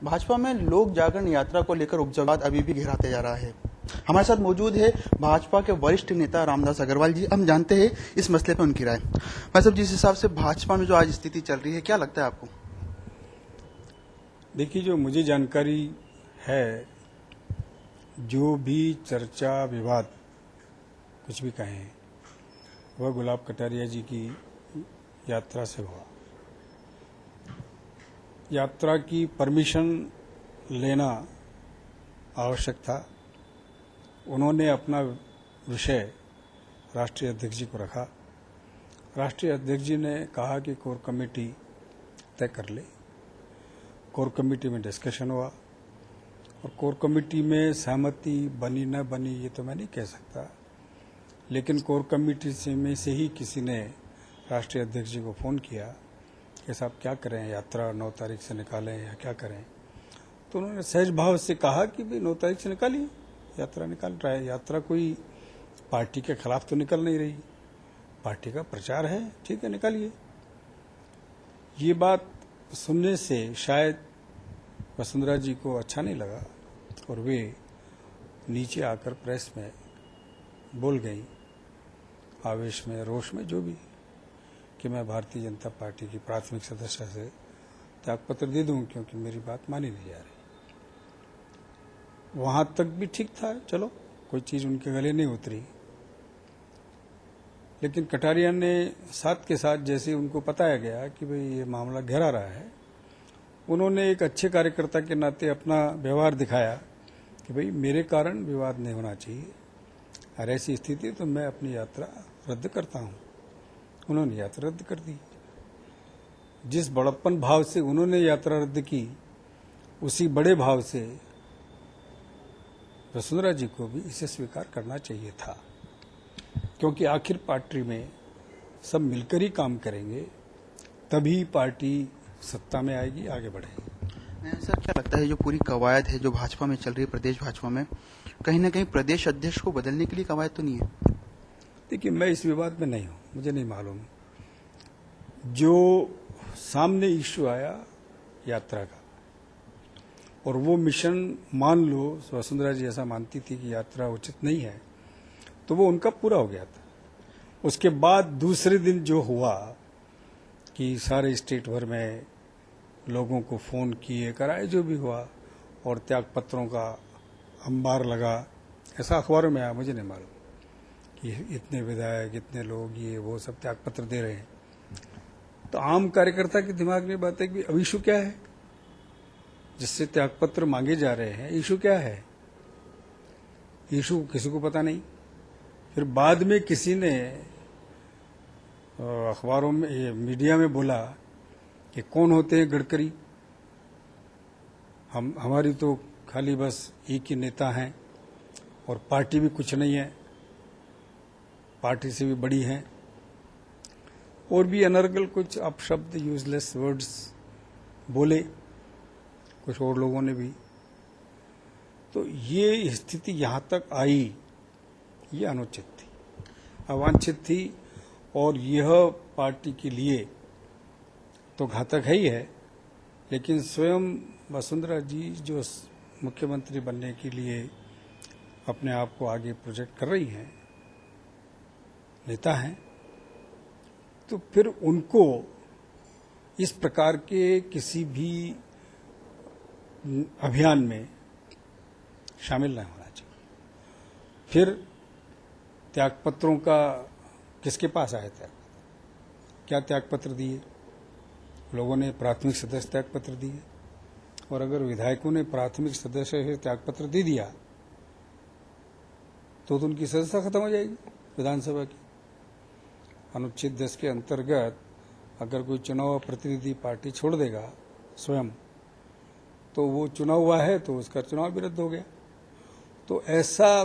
भाजपा में लोक जागरण यात्रा को लेकर उपविवाद अभी भी गहराते जा रहा है। हमारे साथ मौजूद है भाजपा के वरिष्ठ नेता रामदास अग्रवाल जी। हम जानते हैं इस मसले पर उनकी राय। भाई साहब, जिस हिसाब से भाजपा में जो आज स्थिति चल रही है, क्या लगता है आपको? देखिए, जो मुझे जानकारी है, जो भी चर्चा विवाद कुछ भी कहें, वह गुलाब कटारिया जी की यात्रा से हुआ। यात्रा की परमिशन लेना आवश्यक था। उन्होंने अपना विषय राष्ट्रीय अध्यक्ष जी को रखा। राष्ट्रीय अध्यक्ष जी ने कहा कि कोर कमेटी तय कर ले। कोर कमेटी में डिस्कशन हुआ और कोर कमेटी में सहमति बनी न बनी ये तो मैं नहीं कह सकता, लेकिन कोर कमेटी में से ही किसी ने राष्ट्रीय अध्यक्ष जी को फोन किया कि साहब क्या करें, यात्रा 9 तारीख से निकालें या क्या करें। तो उन्होंने सहज भाव से कहा कि भाई 9 तारीख से निकालिए, यात्रा निकाल रहा है। यात्रा कोई पार्टी के खिलाफ तो निकल नहीं रही, पार्टी का प्रचार है, ठीक है, निकालिए। ये बात सुनने से शायद वसुंधरा जी को अच्छा नहीं लगा और वे नीचे आकर प्रेस में बोल गई, आवेश में, रोष में, जो भी, कि मैं भारतीय जनता पार्टी की प्राथमिक सदस्य से त्यागपत्र दे दूं क्योंकि मेरी बात मानी नहीं जा रही। वहां तक भी ठीक था, चलो कोई चीज उनके गले नहीं उतरी। लेकिन कटारिया ने साथ के साथ जैसे उनको बताया गया कि भाई ये मामला गहरा रहा है, उन्होंने एक अच्छे कार्यकर्ता के नाते अपना व्यवहार दिखाया कि भाई मेरे कारण विवाद नहीं होना चाहिए, और ऐसी स्थिति तो मैं अपनी यात्रा रद्द करता हूं। उन्होंने यात्रा रद्द कर दी। जिस बड़प्पन भाव से उन्होंने यात्रा रद्द की, उसी बड़े भाव से वसुंधरा जी को भी इसे स्वीकार करना चाहिए था, क्योंकि आखिर पार्टी में सब मिलकर ही काम करेंगे, तभी पार्टी सत्ता में आएगी, आगे बढ़ेगी। सर, क्या लगता है जो पूरी कवायद है जो भाजपा में चल रही है, प्रदेश भाजपा में, कहीं ना कहीं प्रदेश अध्यक्ष को बदलने के लिए कवायद तो नहीं है? देखिए, मैं इस विवाद में नहीं हूं, मुझे नहीं मालूम। जो सामने इश्यू आया यात्रा का, और वो मिशन, मान लो वसुंधरा जी ऐसा मानती थी कि यात्रा उचित नहीं है, तो वो उनका पूरा हो गया था। उसके बाद दूसरे दिन जो हुआ कि सारे स्टेट भर में लोगों को फोन किए, कराए, जो भी हुआ, और त्यागपत्रों का अंबार लगा, ऐसा अखबारों में आया, मुझे नहीं मालूम कि इतने विधायक, इतने लोग, ये वो सब त्यागपत्र दे रहे हैं। तो आम कार्यकर्ता के दिमाग में बात है कि अब इशू क्या है जिससे त्यागपत्र मांगे जा रहे हैं, इशू क्या है? इशू किसी को पता नहीं। फिर बाद में किसी ने अखबारों में, मीडिया में बोला कि कौन होते हैं गडकरी, हमारी तो खाली बस एक ही नेता हैं और पार्टी भी कुछ नहीं है, पार्टी से भी बड़ी है, और भी अनर्गल कुछ अपशब्द, यूजलेस वर्ड्स बोले कुछ और लोगों ने भी। तो ये स्थिति यहां तक आई, ये अनुचित थी, अवांछित थी, और यह पार्टी के लिए तो घातक है ही है, लेकिन स्वयं वसुंधरा जी जो मुख्यमंत्री बनने के लिए अपने आप को आगे प्रोजेक्ट कर रही हैं, नेता हैं, तो फिर उनको इस प्रकार के किसी भी अभियान में शामिल नहीं होना चाहिए। फिर त्यागपत्रों का किसके पास आया त्यागपत्र? क्या त्यागपत्र दिए? लोगों ने प्राथमिक सदस्य त्यागपत्र दिए, और अगर विधायकों ने प्राथमिक सदस्य से त्यागपत्र दे दिया तो उनकी सदस्यता खत्म हो जाएगी विधानसभा की। अनुच्छेद 10 के अंतर्गत अगर कोई चुनाव प्रतिनिधि पार्टी छोड़ देगा स्वयं, तो वो चुना हुआ है तो उसका चुनाव भी रद्द हो गया। तो ऐसा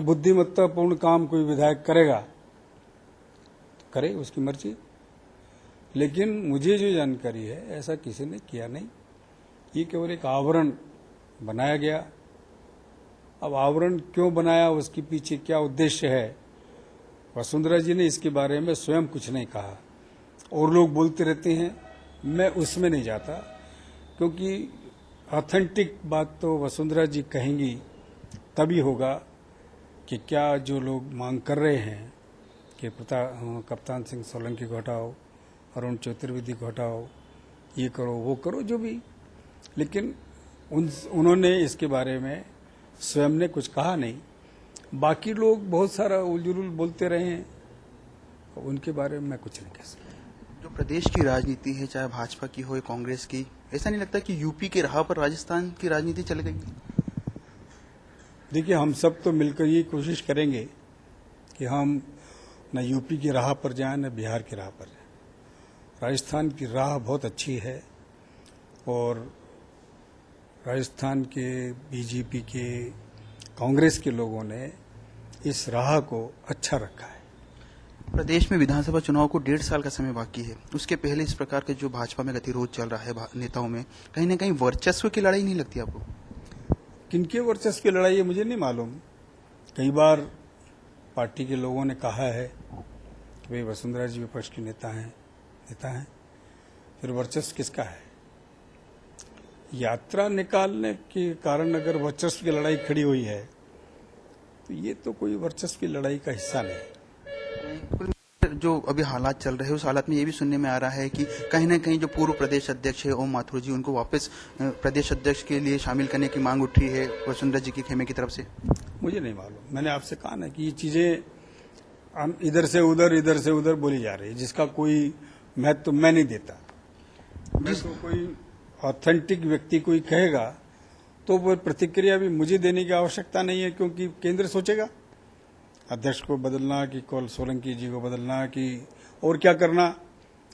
बुद्धिमत्तापूर्ण काम कोई विधायक करेगा तो करे, उसकी मर्जी। लेकिन मुझे जो जानकारी है, ऐसा किसी ने किया नहीं, ये केवल एक आवरण बनाया गया। अब आवरण क्यों बनाया, उसके पीछे क्या उद्देश्य है, वसुंधरा जी ने इसके बारे में स्वयं कुछ नहीं कहा, और लोग बोलते रहते हैं, मैं उसमें नहीं जाता, क्योंकि ऑथेंटिक बात तो वसुंधरा जी कहेंगी तभी होगा कि क्या जो लोग मांग कर रहे हैं कि कप्तान सिंह सोलंकी को हटाओ, अरुण चतुर्वेदी को हटाओ, ये करो वो करो जो भी, लेकिन उन्होंने इसके बारे में स्वयं ने कुछ कहा नहीं। बाकी लोग बहुत सारा उलझुल बोलते रहे हैं, उनके बारे में मैं कुछ नहीं कह सकता। जो प्रदेश की राजनीति है, चाहे भाजपा की हो या कांग्रेस की, ऐसा नहीं लगता कि यूपी के राह पर राजस्थान की राजनीति चल गई? देखिए, हम सब तो मिलकर ये कोशिश करेंगे कि हम न यूपी की राह पर जाएं न बिहार की राह पर जाएं। राजस्थान की राह बहुत अच्छी है और राजस्थान के बीजेपी के, कांग्रेस के लोगों ने इस राह को अच्छा रखा है। प्रदेश में विधानसभा चुनाव को 1.5 साल का समय बाकी है। उसके पहले इस प्रकार के जो भाजपा में गतिरोध चल रहा है नेताओं में, कहीं ना कहीं वर्चस्व की लड़ाई नहीं लगती आपको? किनके वर्चस्व की लड़ाई है मुझे नहीं मालूम। कई बार पार्टी के लोगों ने कहा है कि भाई वसुंधरा जी विपक्ष की नेता हैं, फिर वर्चस्व किसका है? यात्रा निकालने के कारण अगर वर्चस्व की लड़ाई खड़ी हुई है तो ये तो कोई वर्चस्व की लड़ाई का हिस्सा नहीं। जो अभी हालात चल रहे हैं, उस हालात में ये भी सुनने में आ रहा है कि कहीं ना कहीं जो पूर्व प्रदेश अध्यक्ष है ओम माथुर जी, उनको वापस प्रदेश अध्यक्ष के लिए शामिल करने की मांग उठी है वसुंधरा जी के खेमे की तरफ से। मुझे नहीं मालूम। मैंने आपसे कहा ना कि ये चीजें इधर से उधर बोली जा रही है, जिसका कोई महत्व मैं नहीं देता। तो कोई ऑथेंटिक व्यक्ति कोई कहेगा तो वो प्रतिक्रिया भी मुझे देने की आवश्यकता नहीं है, क्योंकि केंद्र सोचेगा अध्यक्ष को बदलना कि कौल सोलंकी जी को बदलना कि और क्या करना।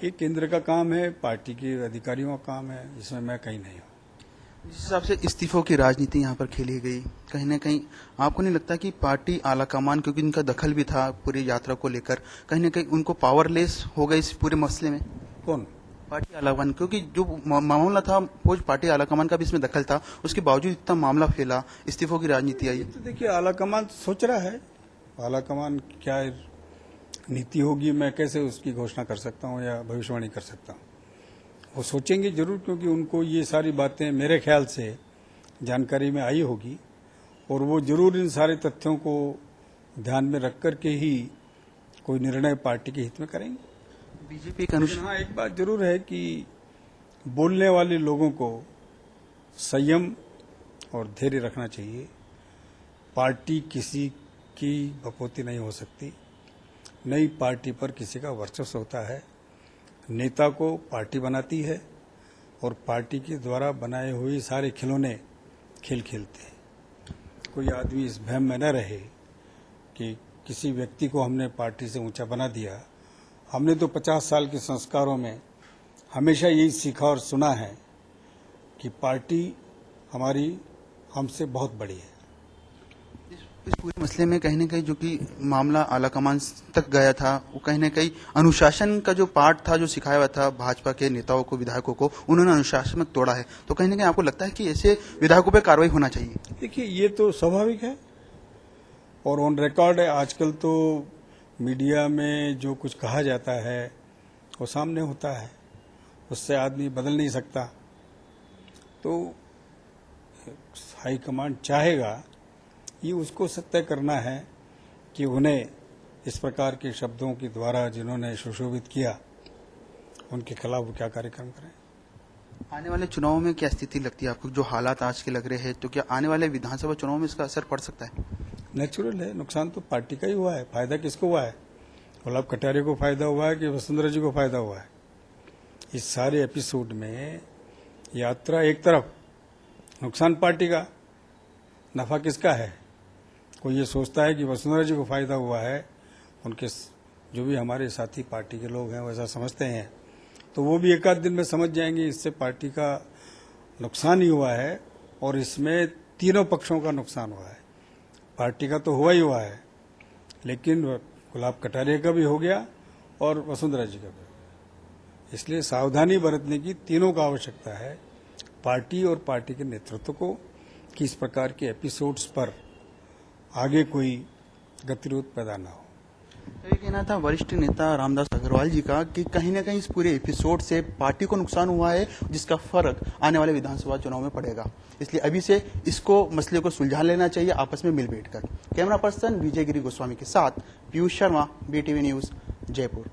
ये केंद्र का काम है, पार्टी के अधिकारियों का काम है, जिसमें मैं कहीं नहीं हूँ। जिस हिसाब से इस्तीफों की राजनीति यहाँ पर खेली गई, कहीं ना कहीं आपको नहीं लगता कि पार्टी आलाकमान, क्योंकि उनका दखल भी था पूरी यात्रा को लेकर, कहीं ना कहीं उनको पावरलेस हो गई इस पूरे मसले में? कौन? पार्टी आलाकमान, क्योंकि जो मामला था वो पार्टी आलाकमान का भी इसमें दखल था, उसके बावजूद इतना मामला फैला, इस्तीफों की राजनीति आई। तो देखिए, आलाकमान सोच रहा है, आलाकमान क्या नीति होगी मैं कैसे उसकी घोषणा कर सकता हूं या भविष्यवाणी कर सकता हूं। वो सोचेंगे जरूर, क्योंकि उनको ये सारी बातें मेरे ख्याल से जानकारी में आई होगी और वो जरूर इन सारे तथ्यों को ध्यान में रख कर के ही कोई निर्णय पार्टी के हित में करेंगे। बीजेपी का अनुसार हाँ, एक बात जरूर है कि बोलने वाले लोगों को संयम और धैर्य रखना चाहिए। पार्टी किसी की बपौती नहीं हो सकती। नई पार्टी पर किसी का वर्चस्व होता है। नेता को पार्टी बनाती है और पार्टी के द्वारा बनाए हुए सारे खिलौने खेल खेलते हैं। कोई आदमी इस भ्रम में न रहे कि किसी व्यक्ति को हमने पार्टी से ऊंचा बना दिया। हमने तो 50 साल के संस्कारों में हमेशा यही सीखा और सुना है कि पार्टी हमारी हमसे बहुत बड़ी है। इस पूरे मसले में कहीं ना कहीं जो कि मामला आलाकमान तक गया था, वो कहीं ना कहीं अनुशासन का जो पार्ट था, जो सिखाया हुआ था भाजपा के नेताओं को, विधायकों को, उन्होंने अनुशासन तोड़ा है। तो कहीं ना कहीं आपको लगता है कि ऐसे विधायकों पर कार्रवाई होना चाहिए? देखिए, ये तो स्वाभाविक है और ऑन रिकॉर्ड है। आजकल तो मीडिया में जो कुछ कहा जाता है वो सामने होता है, उससे आदमी बदल नहीं सकता। तो हाईकमांड चाहेगा, ये उसको सत्य करना है कि उन्हें इस प्रकार के शब्दों के द्वारा जिन्होंने सुशोभित किया, उनके खिलाफ वो क्या कार्यक्रम करें। आने वाले चुनावों में क्या स्थिति लगती है आपको? जो हालात आज के लग रहे हैं, तो क्या आने वाले विधानसभा चुनाव में इसका असर पड़ सकता है? नेचुरल है, नुकसान तो पार्टी का ही हुआ है। फायदा किसको हुआ है? गुलाब कटारिया को फायदा हुआ है कि वसुंधरा जी को फायदा हुआ है? इस सारे एपिसोड में यात्रा एक तरफ, नुकसान पार्टी का, नफा किसका है? कोई ये सोचता है कि वसुंधरा जी को फायदा हुआ है, उनके जो भी हमारे साथी पार्टी के लोग हैं वैसा समझते हैं, तो वो भी एक आध दिन में समझ जाएंगे इससे पार्टी का नुकसान ही हुआ है और इसमें तीनों पक्षों का नुकसान हुआ है। पार्टी का तो हुआ ही हुआ है, लेकिन गुलाब कटारिया का भी हो गया और वसुंधरा जी का भी हो गया। इसलिए सावधानी बरतने की तीनों का आवश्यकता है, पार्टी और पार्टी के नेतृत्व को, कि इस प्रकार के एपिसोड्स पर आगे कोई गतिरोध पैदा न हो। ये कहना था वरिष्ठ नेता रामदास अग्रवाल अग्रवाल जी का कि कहीं ना कहीं इस पूरे एपिसोड से पार्टी को नुकसान हुआ है, जिसका फर्क आने वाले विधानसभा चुनाव में पड़ेगा। इसलिए अभी से इसको मसले को सुलझा लेना चाहिए आपस में मिल बैठकर। कैमरा पर्सन विजय गिरी गोस्वामी के साथ पीयूष शर्मा, BTV न्यूज, जयपुर।